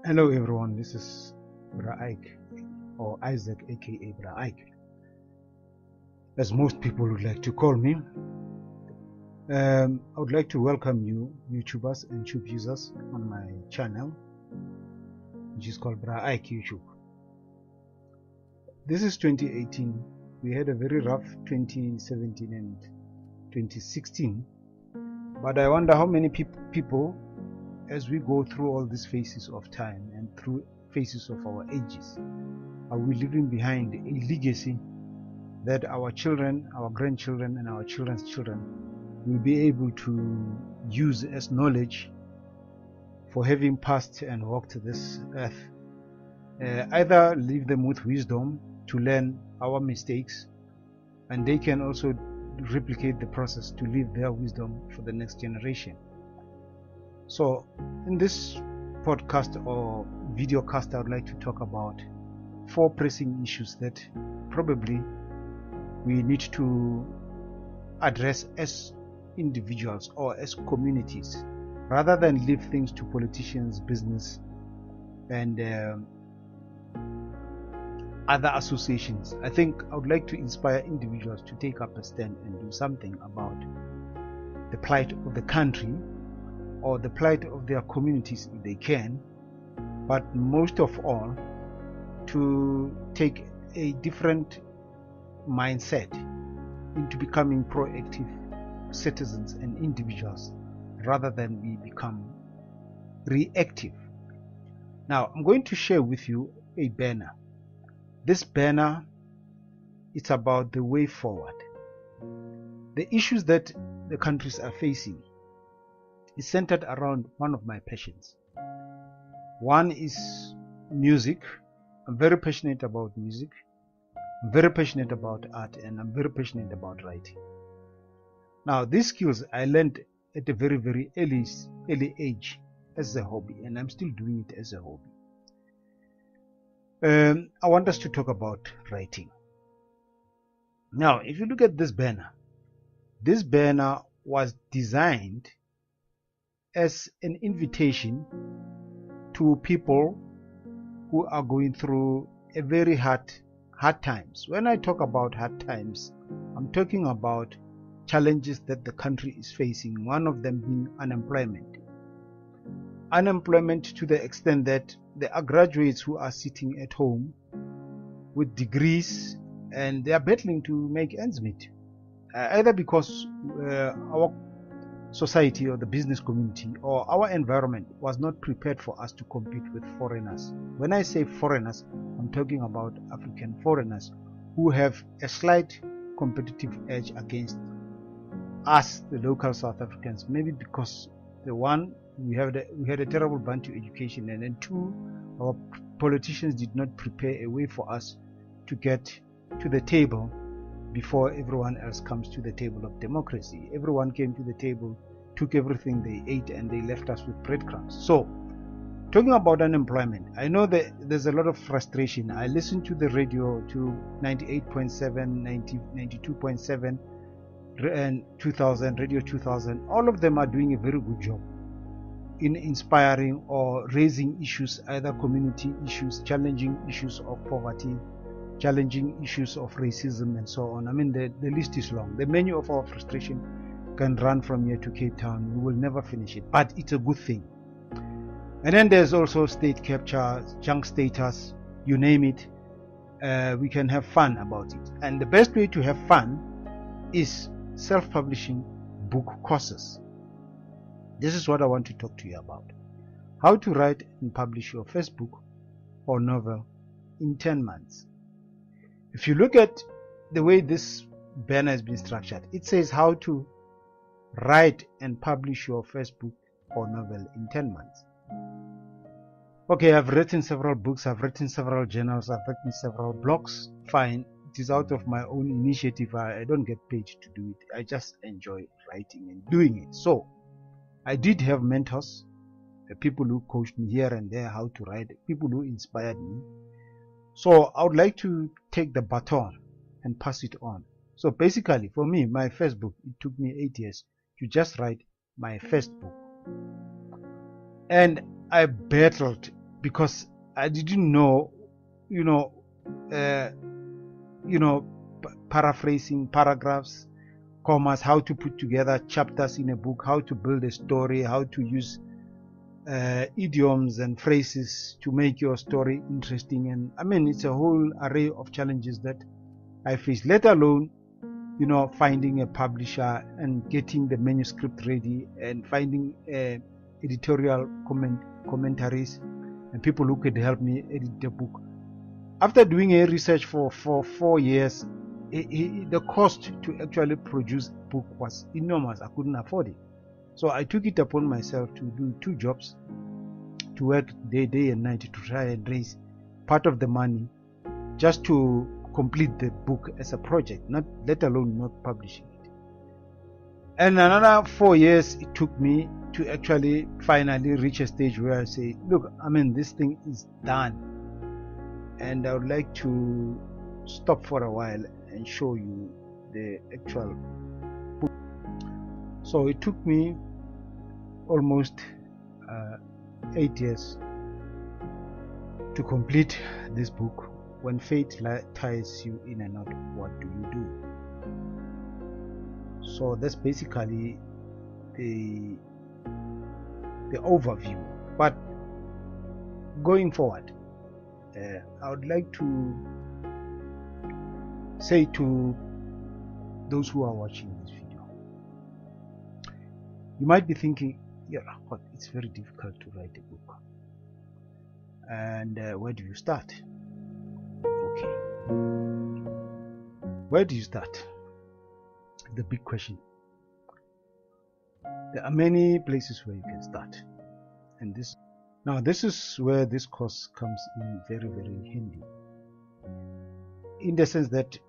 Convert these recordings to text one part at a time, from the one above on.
Hello everyone, this is Bra Ike, or Isaac aka Bra Ike, as most people would like to call me. I would like to welcome you YouTubers and Tube users on my channel, which is called Bra Ike YouTube. This is 2018. We had a very rough 2017 and 2016, but I wonder how many people, as we go through all these phases of time and through phases of our ages, are we leaving behind a legacy that our children, our grandchildren, and our children's children will be able to use as knowledge for having passed and walked this earth. Either leave them with wisdom to learn our mistakes, and they can also replicate the process to leave their wisdom for the next generation. So in this podcast or video cast, I would like to talk about 4 pressing issues that probably we need to address as individuals or as communities, rather than leave things to politicians, business, and other associations. I think I would like to inspire individuals to take up a stand and do something about the plight of the country or the plight of their communities if they can, but most of all to take a different mindset into becoming proactive citizens and individuals rather than we become reactive. Now I'm going to share with you a banner. This banner, it's about the way forward. The issues that the countries are facing is centered around one of my passions. One is music. I'm very passionate about music. I'm very passionate about art, and I'm very passionate about writing. Now, these skills I learned at a very, very early age as a hobby, and I'm still doing it as a hobby. I want us to talk about writing. Now, if you look at this banner was designed as an invitation to people who are going through a very hard times. When I talk about hard times, I'm talking about challenges that the country is facing, one of them being unemployment. Unemployment to the extent that there are graduates who are sitting at home with degrees and they are battling to make ends meet, either because our society or the business community or our environment was not prepared for us to compete with foreigners. When I say foreigners, I'm talking about African foreigners who have a slight competitive edge against us, the local South Africans, maybe because we had a terrible Bantu education, and then 2, our politicians did not prepare a way for us to get to the table before everyone else comes to the table of democracy. Everyone came to the table, took everything they ate, and they left us with breadcrumbs. So, talking about unemployment, I know that there's a lot of frustration. I listen to the radio, to 98.7, 92.7, and 2000, Radio 2000. All of them are doing a very good job in inspiring or raising issues, either community issues, challenging issues of poverty, challenging issues of racism, and so on. I mean, the list is long. The menu of our frustration can run from here to Cape Town. We will never finish it, but it's a good thing. And then there's also state capture, junk status, you name it. We can have fun about it. And the best way to have fun is self-publishing book courses. This is what I want to talk to you about. How to write and publish your first book or novel in 10 months. If you look at the way this banner has been structured, it says how to write and publish your first book or novel in 10 months. Okay, I've written several books, I've written several journals, I've written several blogs. Fine, it is out of my own initiative. I don't get paid to do it. I just enjoy writing and doing it. So I did have mentors, people who coached me here and there how to write, people who inspired me. So I would like to take the baton and pass it on. So basically, for me, my first book, it took me 8 years to just write my first book. And I battled because I didn't know, paraphrasing paragraphs, commas, how to put together chapters in a book, how to build a story, how to use idioms and phrases to make your story interesting. And I mean, it's a whole array of challenges that I faced, let alone, finding a publisher and getting the manuscript ready and finding editorial commentaries and people who could help me edit the book. After doing a research for 4 years, the cost to actually produce a book was enormous. I couldn't afford it. So I took it upon myself to do 2 jobs, to work day and night to try and raise part of the money just to complete the book as a project, not let alone not publishing it. And another 4 years it took me to actually finally reach a stage where I say, look, I mean, this thing is done, and I would like to stop for a while and show you the actual book. So it took me almost 8 years to complete this book. When fate ties you in a knot, what do you do? So that's basically the overview. But going forward, I would like to say to those who are watching this video, you might be thinking, yeah, but it's very difficult to write a book, and where do you start? Okay, where do you start? The big question. There are many places where you can start, and this is where this course comes in very, very handy, in the sense that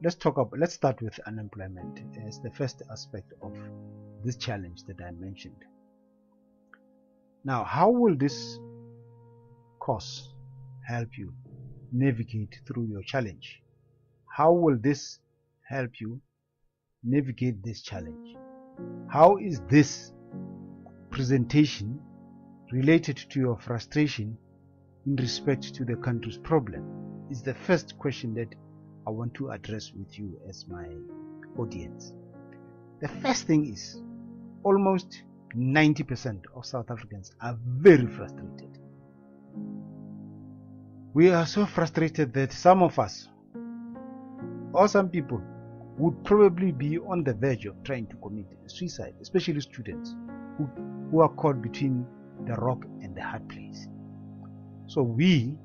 let's start with unemployment as the first aspect of this challenge that I mentioned. Now, how will this course help you navigate through your challenge? How will this help you navigate this challenge? How is this presentation related to your frustration in respect to the country's problem? Is the first question that I want to address with you as my audience. The first thing is, almost 90% of South Africans are very frustrated. We are so frustrated that some of us, or some people, would probably be on the verge of trying to commit suicide, especially students who are caught between the rock and the hard place. So we,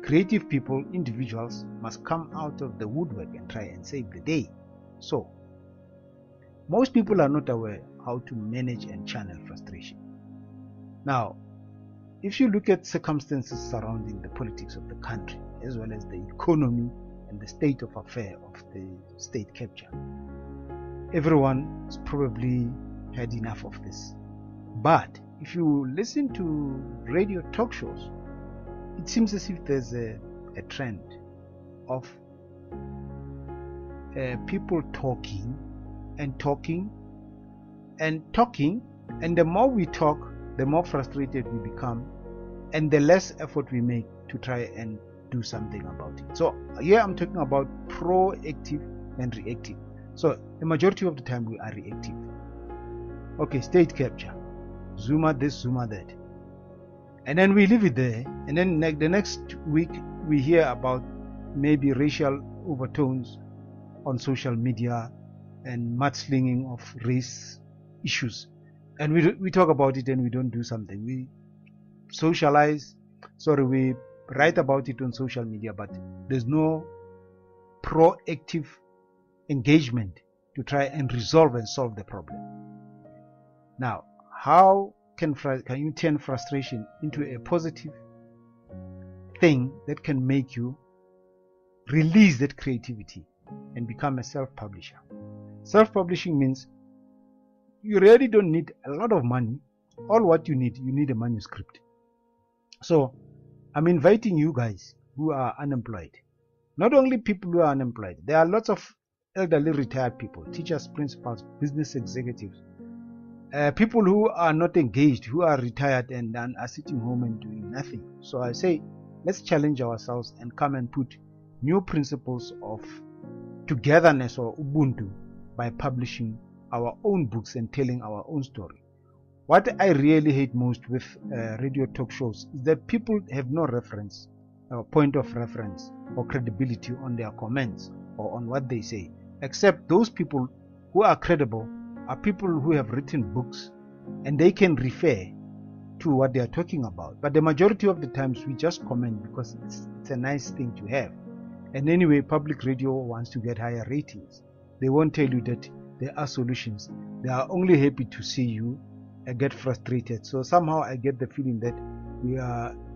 creative people, individuals, must come out of the woodwork and try and save the day. So most people are not aware how to manage and channel frustration. Now, if you look at circumstances surrounding the politics of the country, as well as the economy and the state of affair of the state capture, everyone's probably had enough of this. But if you listen to radio talk shows, it seems as if there's a trend of people talking, and the more we talk, the more frustrated we become, and the less effort we make to try and do something about it. So here I'm talking about proactive and reactive. So the majority of the time we are reactive. Okay, state capture, Zuma this, Zuma that, and then we leave it there, and then the next week we hear about maybe racial overtones on social media and mudslinging of race issues, and we talk about it and we don't do something. We we write about it on social media, but there's no proactive engagement to try and resolve and solve the problem. Now, how can you turn frustration into a positive thing that can make you release that creativity and become a self-publisher? Self-publishing means you really don't need a lot of money. All what you need a manuscript. So I'm inviting you guys who are unemployed, not only people who are unemployed, there are lots of elderly retired people, teachers, principals, business executives, People who are not engaged, who are retired and are sitting home and doing nothing. So I say, let's challenge ourselves and come and put new principles of togetherness or Ubuntu by publishing our own books and telling our own story. What I really hate most with radio talk shows is that people have no reference or point of reference or credibility on their comments or on what they say, except those people who are credible are people who have written books and they can refer to what they are talking about. But the majority of the times we just comment because it's a nice thing to have. And anyway, public radio wants to get higher ratings. They won't tell you that there are solutions. They are only happy to see you get frustrated. So somehow I get the feeling that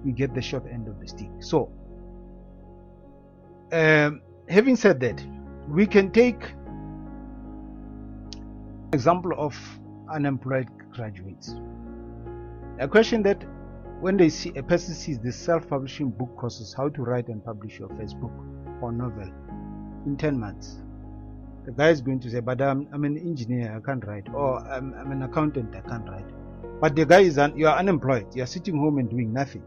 we get the short end of the stick. So having said that, we can take example of unemployed graduates. A question that when they see a person sees the self-publishing book courses, how to write and publish your first book or novel in 10 months. The guy is going to say, but I'm an engineer, I can't write, or I'm an accountant, I can't write. But the guy is you are unemployed, you are sitting home and doing nothing.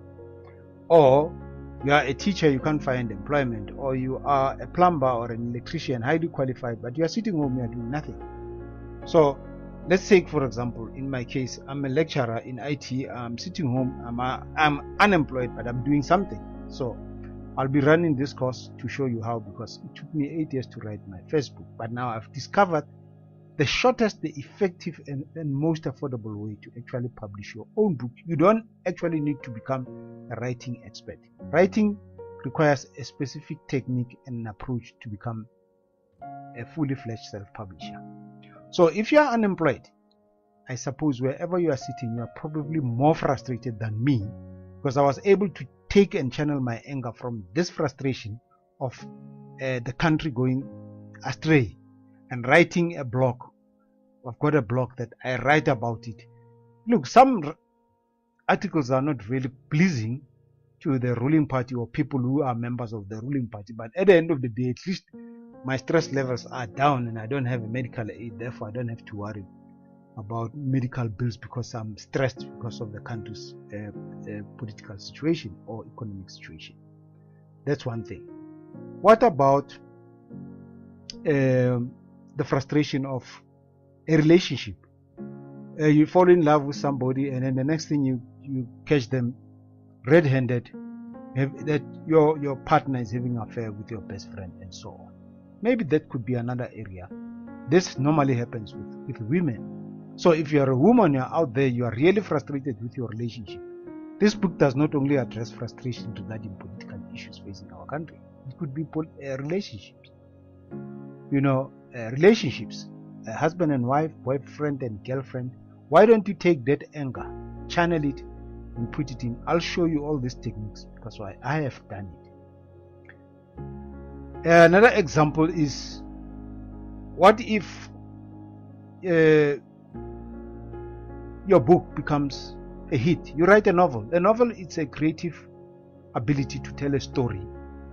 Or you are a teacher, you can't find employment, or you are a plumber or an electrician, highly qualified, but you are sitting home, you are doing nothing. So let's take, for example, in my case, I'm a lecturer in IT, I'm sitting home, I'm unemployed, but I'm doing something. So I'll be running this course to show you how, because it took me 8 years to write my first book, but now I've discovered the shortest, the effective and most affordable way to actually publish your own book. You don't actually need to become a writing expert. Writing requires a specific technique and an approach to become a fully fledged self-publisher. So if you are unemployed, I suppose wherever you are sitting, you are probably more frustrated than me, because I was able to take and channel my anger from this frustration of the country going astray and writing a blog. I've got a blog that I write about it. Look, some articles are not really pleasing to the ruling party or people who are members of the ruling party, but at the end of the day, at least my stress levels are down and I don't have a medical aid, therefore I don't have to worry about medical bills because I'm stressed because of the country's political situation or economic situation. That's one thing. What about the frustration of a relationship? You fall in love with somebody and then the next thing you catch them red-handed, that your partner is having an affair with your best friend and so on. Maybe that could be another area. This normally happens with women. So if you are a woman, you are out there, you are really frustrated with your relationship. This book does not only address frustration regarding political issues facing our country. It could be relationships. Relationships, husband and wife, boyfriend and girlfriend. Why don't you take that anger, channel it, and put it in? I'll show you all these techniques because I have done it. Another example is, what if your book becomes a hit? You write a novel. A novel is a creative ability to tell a story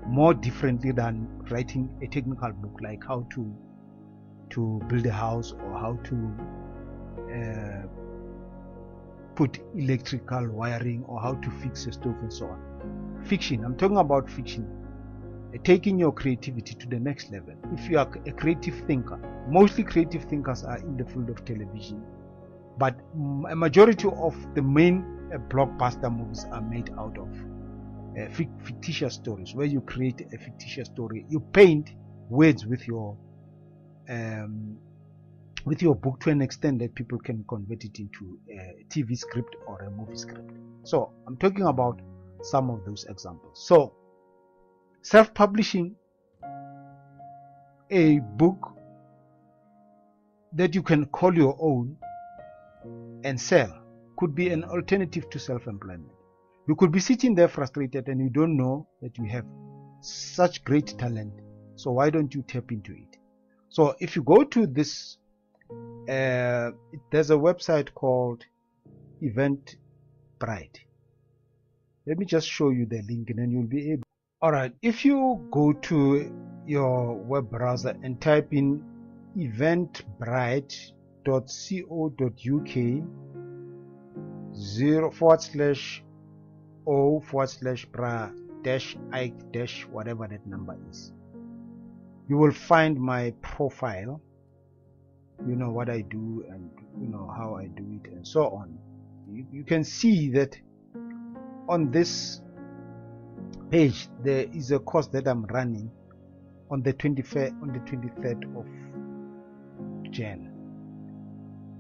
more differently than writing a technical book like how to build a house or how to put electrical wiring or how to fix a stove and so on. Fiction, I'm talking about fiction, taking your creativity to the next level. If you are a creative thinker, mostly creative thinkers are in the field of television, but a majority of the main blockbuster movies are made out of fictitious stories, where you create a fictitious story, you paint words with your book to an extent that people can convert it into a TV script or a movie script. So I'm talking about some of those examples. So self-publishing a book that you can call your own and sell could be an alternative to self-employment. You could be sitting there frustrated and you don't know that you have such great talent, so why don't you tap into it? So if you go to this, there's a website called Eventbrite. Let me just show you the link and then you'll be able. Alright, if you go to your web browser and type in Eventbrite, 0/o/bra-ike- whatever that number is. You will find my profile, you know what I do and you know how I do it and so on. You can see that on this page there is a course that I'm running on the 23rd of Jan,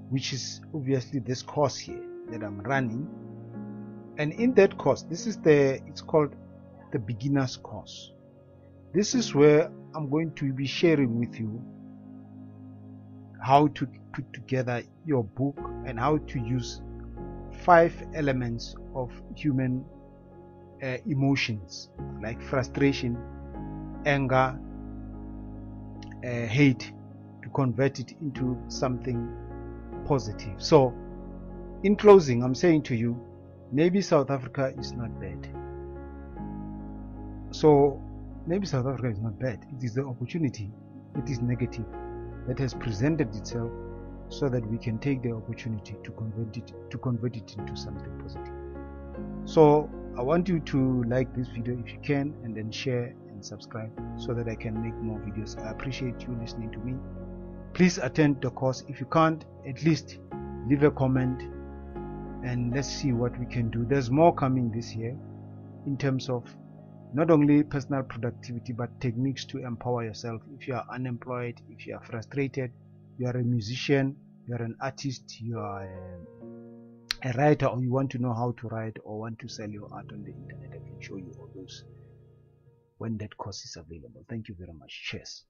which is obviously this course here that I'm running. And in that course, it's called the beginner's course. This is where I'm going to be sharing with you how to put together your book and how to use 5 elements of human emotions like frustration, anger, hate, to convert it into something positive. So in closing, I'm saying to you, maybe South Africa is not bad. So maybe South Africa is not bad. It is the opportunity, it is negative, that has presented itself so that we can take the opportunity to convert it into something positive. So I want you to like this video if you can, and then share and subscribe so that I can make more videos. I appreciate you listening to me. Please attend the course. If you can't, at least leave a comment and let's see what we can do. There's more coming this year in terms of not only personal productivity but techniques to empower yourself. If you are unemployed, if you are frustrated, you are a musician, you are an artist, you are a writer, or you want to know how to write or want to sell your art on the internet, I can show you all those when that course is available. Thank you very much. Cheers.